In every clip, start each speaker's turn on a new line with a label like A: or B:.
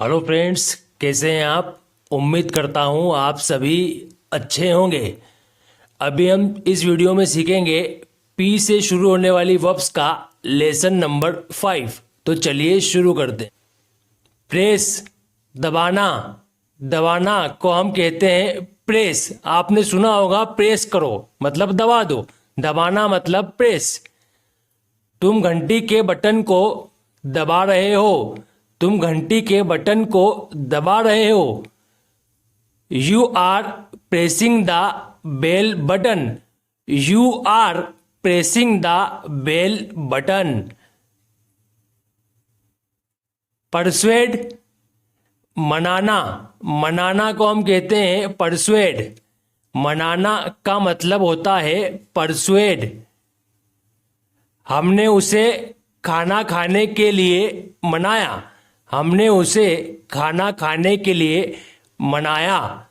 A: Hello friends, कैसे हैं आप। उम्मीद करता हूं आप सभी अच्छे होंगे। अभी हम इस वीडियो में सीखेंगे पी से शुरू होने वाली वर्ब्स का लेसन नंबर 5। तो चलिए शुरू करते हैं। प्रेस, दबाना। दबाना को हम कहते हैं प्रेस। आपने सुना होगा प्रेस करो मतलब दबा दो, दबाना मतलब प्रेस। तुम घंटी के बटन को दबा रहे हो। तुम घंटी के बटन को दबा रहे हो। You are pressing the bell button. You are pressing the bell button. Persuade, मनाना। मनाना को हम कहते हैं परसुएड। मनाना का मतलब होता है परसुएड। हमने उसे खाना खाने के लिए मनाया। हमने उसे खाना खाने के लिए मनाया।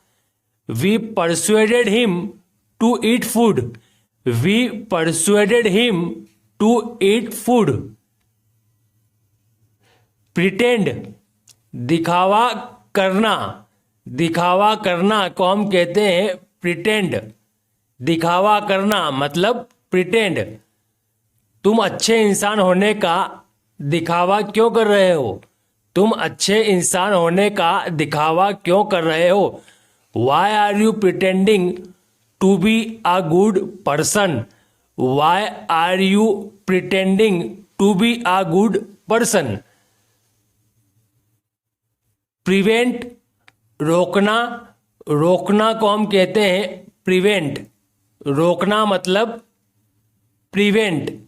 A: We persuaded him to eat food. We persuaded him to eat food. Pretend, दिखावा करना। दिखावा करना को हम कहते हैं प्रिटेंड। दिखावा करना मतलब प्रिटेंड। तुम अच्छे इंसान होने का दिखावा क्यों कर रहे हो। तुम अच्छे इंसान होने का दिखावा क्यों कर रहे हो। Why are you pretending to be a good person. Why are you pretending to be a good person. Prevent, रोकना। रोकना को हम कहते हैं प्रिवेंट। रोकना मतलब प्रिवेंट।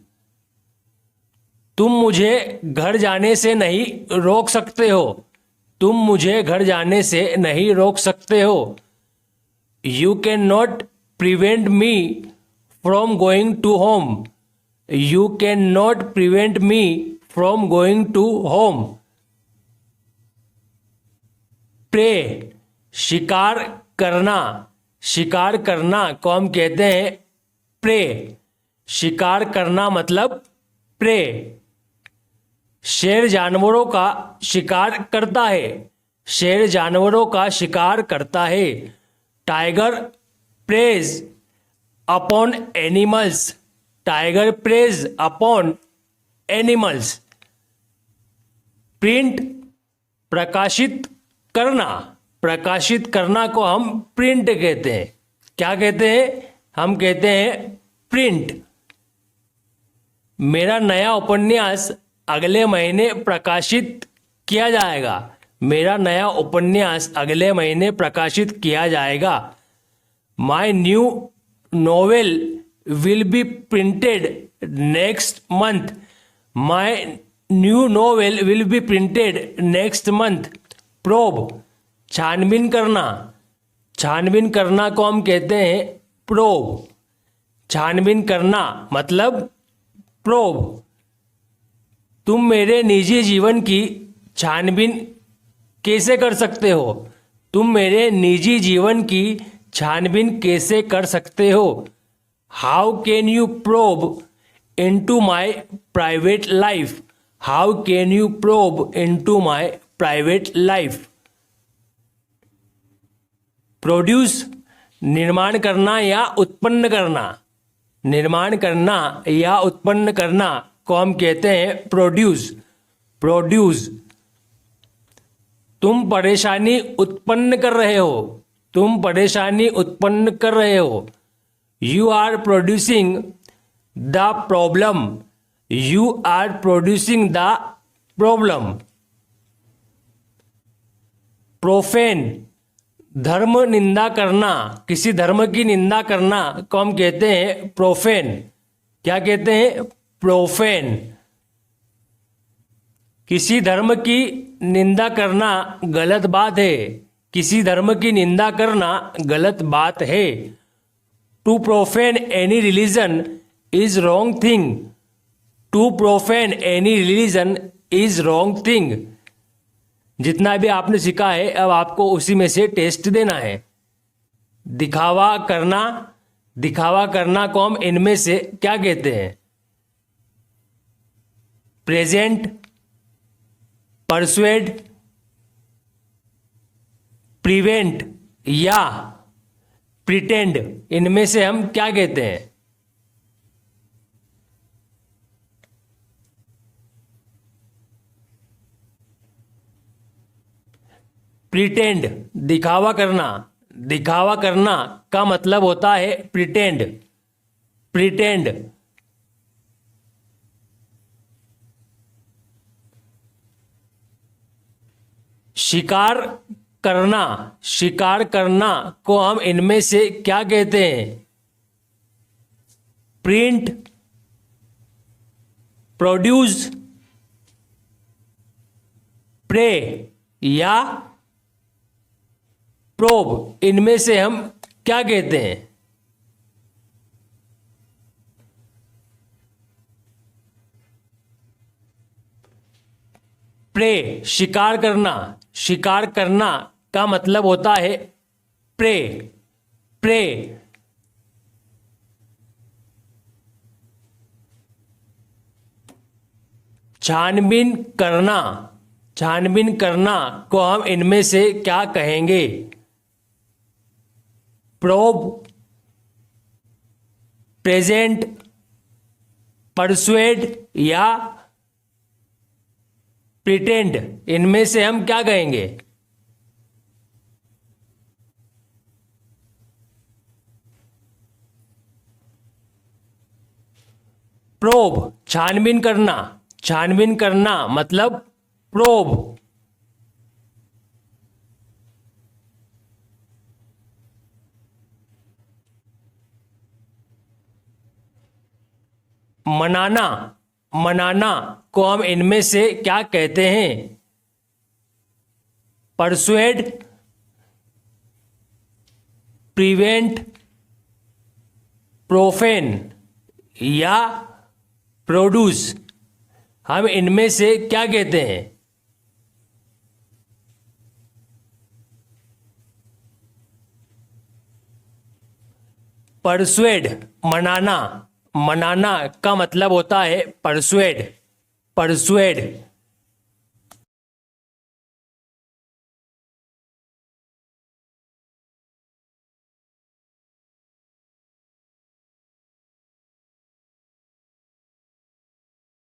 A: तुम मुझे घर जाने से नहीं रोक सकते हो। तुम मुझे घर जाने से नहीं रोक सकते हो। You can not prevent me from going to home. You can not prevent me from going to home. Prey, शिकार करना। शिकार करना को हम कहते हैं प्रे। शिकार करना मतलब प्रे। शेर जानवरों का शिकार करता है। शेर जानवरों का शिकार करता है। Tiger praise upon animals. Tiger praise upon animals. Print, प्रकाशित करना। प्रकाशित करना को हम प्रिंट कहते हैं। क्या कहते हैं? हम कहते हैं प्रिंट। मेरा नया उपन्यास अगले महीने प्रकाशित किया जाएगा। मेरा नया उपन्यास अगले महीने प्रकाशित किया जाएगा। My new novel will be printed next month. My new novel will be printed next month. Probe, छानबीन करना। छानबीन करना को हम कहते हैं प्रोब। छानबीन करना मतलब प्रोब। तुम मेरे निजी जीवन की छानबीन कैसे कर सकते हो। तुम मेरे निजी जीवन की छानबीन कैसे कर सकते हो। How can you probe into my private life. How can you probe into my private life. Produce, निर्माण करना या उत्पन्न करना। निर्माण करना या उत्पन्न करना को हम कहते हैं प्रोड्यूस। प्रोड्यूस। तुम परेशानी उत्पन्न कर रहे हो। तुम परेशानी उत्पन्न कर रहे हो। You are producing the problem. You are producing the problem. Profane, धर्म निंदा करना। किसी धर्म की निंदा करना को हम कहते हैं प्रोफेन। क्या कहते हैं? प्रोफेन। किसी धर्म की निंदा करना गलत बात है। किसी धर्म की निंदा करना गलत बात है। To profane any religion is wrong thing. To profane any religion is wrong thing. जितना भी आपने सीखा है अब आपको उसी में से टेस्ट देना है। दिखावा करना। दिखावा करना को हम इनमें से क्या कहते हैं? प्रेजेंट, परसुएड, प्रिवेंट या प्रिटेंड, इनमें से हम क्या कहते हैं? प्रिटेंड, दिखावा करना। दिखावा करना का मतलब होता है प्रिटेंड। प्रिटेंड। शिकार करना। शिकार करना को हम इनमें से क्या कहते हैं? प्रिंट, प्रोड्यूस, प्रे या प्रोब, इनमें से हम क्या कहते हैं? प्रे, शिकार करना। शिकार करना का मतलब होता है प्रे। प्रे। छानबीन करना। छानबीन करना को हम इनमें से क्या कहेंगे? प्रोब, प्रेजेंट, परसुएड या प्रिटेंड, इनमें से हम क्या कहेंगे? प्रोब, छानबीन करना। छानबीन करना मतलब प्रोब। मनाना। मनाना को हम इनमें से क्या कहते हैं? परसुएड, प्रिवेंट, प्रोफेन या प्रोड्यूस, हम इनमें से क्या कहते हैं? परसुएड, मनाना। मनाना का मतलब होता है परसुएड। परसुएड।